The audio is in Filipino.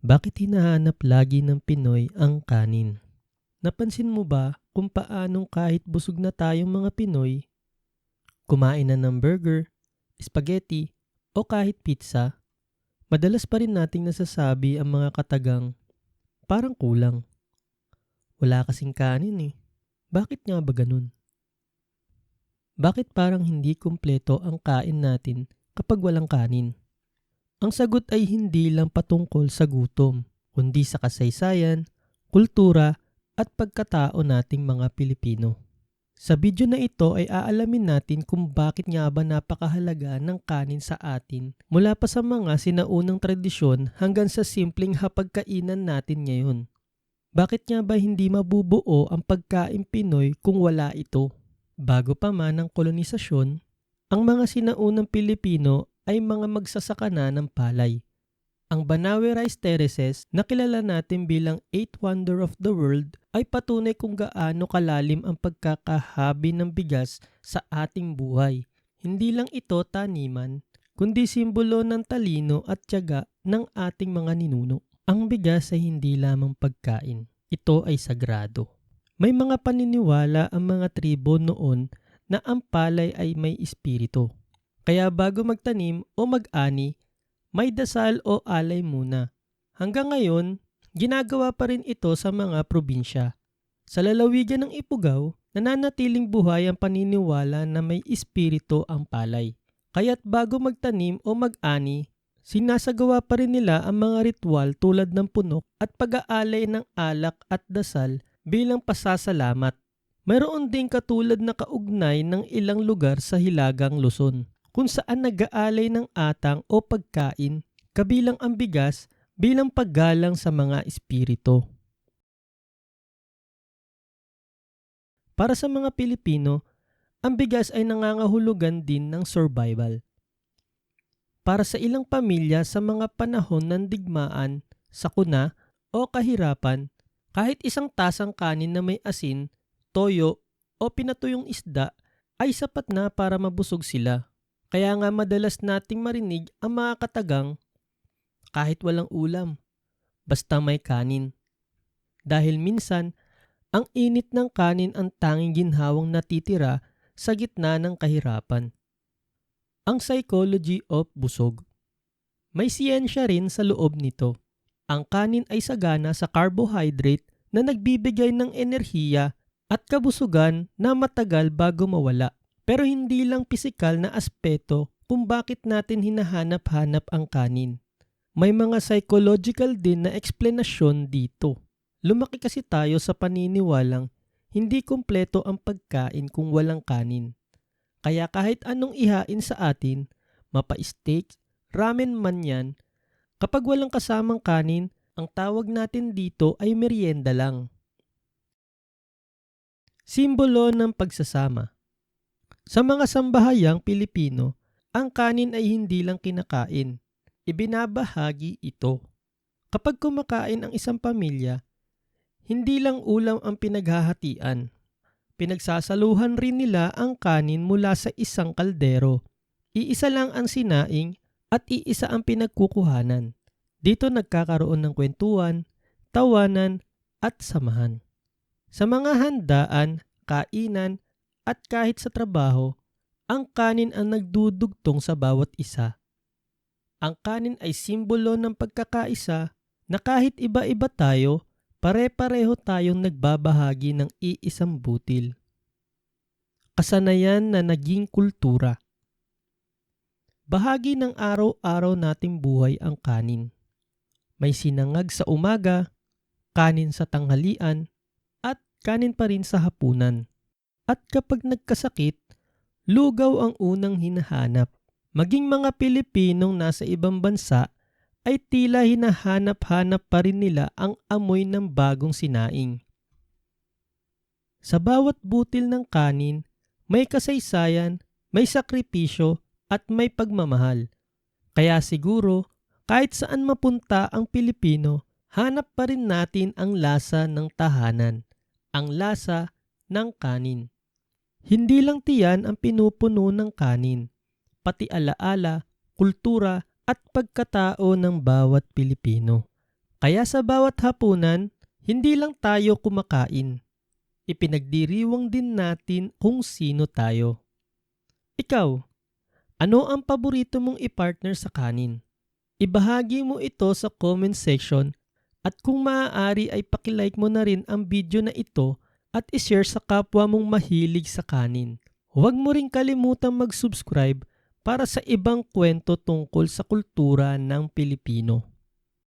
Bakit hinahanap lagi ng Pinoy ang kanin? Napansin mo ba kung paanong kahit busog na tayong mga Pinoy, kumain na ng burger, spaghetti, o kahit pizza, madalas pa rin nating nasasabi ang mga katagang, parang kulang. Wala kasing kanin eh. Bakit nga ba ganun? Bakit parang hindi kumpleto ang kain natin kapag walang kanin? Ang sagot ay hindi lang patungkol sa gutom, kundi sa kasaysayan, kultura, at pagkatao nating mga Pilipino. Sa video na ito ay aalamin natin kung bakit nga ba napakahalaga ng kanin sa atin mula pa sa mga sinaunang tradisyon hanggang sa simpleng hapagkainan natin ngayon. Bakit nga ba hindi mabubuo ang pagkain Pinoy kung wala ito? Bago pa man ang kolonisasyon, ang mga sinaunang Pilipino ay mga magsasaka na ng palay. Ang Banawe Rice Terraces na kilala natin bilang 8th Wonder of the World ay patunay kung gaano kalalim ang pagkakahabi ng bigas sa ating buhay. Hindi lang ito taniman, kundi simbolo ng talino at tiyaga ng ating mga ninuno. Ang bigas ay hindi lamang pagkain, ito ay sagrado. May mga paniniwala ang mga tribo noon na ang palay ay may espiritu. Kaya bago magtanim o mag-ani, may dasal o alay muna. Hanggang ngayon, ginagawa pa rin ito sa mga probinsya. Sa lalawigan ng Ifugao, nananatiling buhay ang paniniwala na may espiritu ang palay. Kaya't bago magtanim o mag-ani, sinasagawa pa rin nila ang mga ritual tulad ng punok at pag-aalay ng alak at dasal bilang pasasalamat. Mayroon ding katulad na kaugnay ng ilang lugar sa Hilagang Luzon, kung saan nag-aalay ng atang o pagkain, kabilang ang bigas bilang paggalang sa mga espiritu. Para sa mga Pilipino, ang bigas ay nangangahulugan din ng survival. Para sa ilang pamilya sa mga panahon ng digmaan, sakuna o kahirapan, kahit isang tasang kanin na may asin, toyo o pinatuyong isda ay sapat na para mabusog sila. Kaya nga madalas nating marinig ang mga katagang kahit walang ulam, basta may kanin. Dahil minsan, ang init ng kanin ang tanging ginhawang natitira sa gitna ng kahirapan. Ang psychology of busog. May siyensya rin sa loob nito. Ang kanin ay sagana sa carbohydrate na nagbibigay ng enerhiya at kabusugan na matagal bago mawala. Pero hindi lang pisikal na aspeto kung bakit natin hinahanap-hanap ang kanin. May mga psychological din na eksplanasyon dito. Lumaki kasi tayo sa paniniwalang hindi kumpleto ang pagkain kung walang kanin. Kaya kahit anong ihain sa atin, mapa-steak, ramen man yan, kapag walang kasamang kanin, ang tawag natin dito ay merienda lang. Simbolo ng pagsasama. Sa mga sambahayang Pilipino, ang kanin ay hindi lang kinakain, ibinabahagi ito. Kapag kumakain ang isang pamilya, hindi lang ulam ang pinaghahatian. Pinagsasaluhan rin nila ang kanin mula sa isang kaldero. Iisa lang ang sinaing at iisa ang pinagkukuhanan. Dito nagkakaroon ng kwentuhan, tawanan at samahan. Sa mga handaan, kainan, at kahit sa trabaho, ang kanin ang nagdudugtong sa bawat isa. Ang kanin ay simbolo ng pagkakaisa na kahit iba-iba tayo, pare-pareho tayong nagbabahagi ng iisang butil. Kasanayan na naging kultura. Bahagi ng araw-araw nating buhay ang kanin. May sinangag sa umaga, kanin sa tanghalian, at kanin pa rin sa hapunan. At kapag nagkasakit, lugaw ang unang hinahanap. Maging mga Pilipinong nasa ibang bansa ay tila hinahanap-hanap pa rin nila ang amoy ng bagong sinaing. Sa bawat butil ng kanin, may kasaysayan, may sakripisyo at may pagmamahal. Kaya siguro, kahit saan mapunta ang Pilipino, hanap pa rin natin ang lasa ng tahanan, ang lasa ng kanin. Hindi lang tiyan ang pinupuno ng kanin, pati alaala, kultura at pagkatao ng bawat Pilipino. Kaya sa bawat hapunan, hindi lang tayo kumakain. Ipinagdiriwang din natin kung sino tayo. Ikaw, ano ang paborito mong i-partner sa kanin? Ibahagi mo ito sa comment section at kung maaari ay pakilike mo na rin ang video na ito at ishare sa kapwa mong mahilig sa kanin. Huwag mo rin kalimutang mag-subscribe para sa ibang kwento tungkol sa kultura ng Pilipino.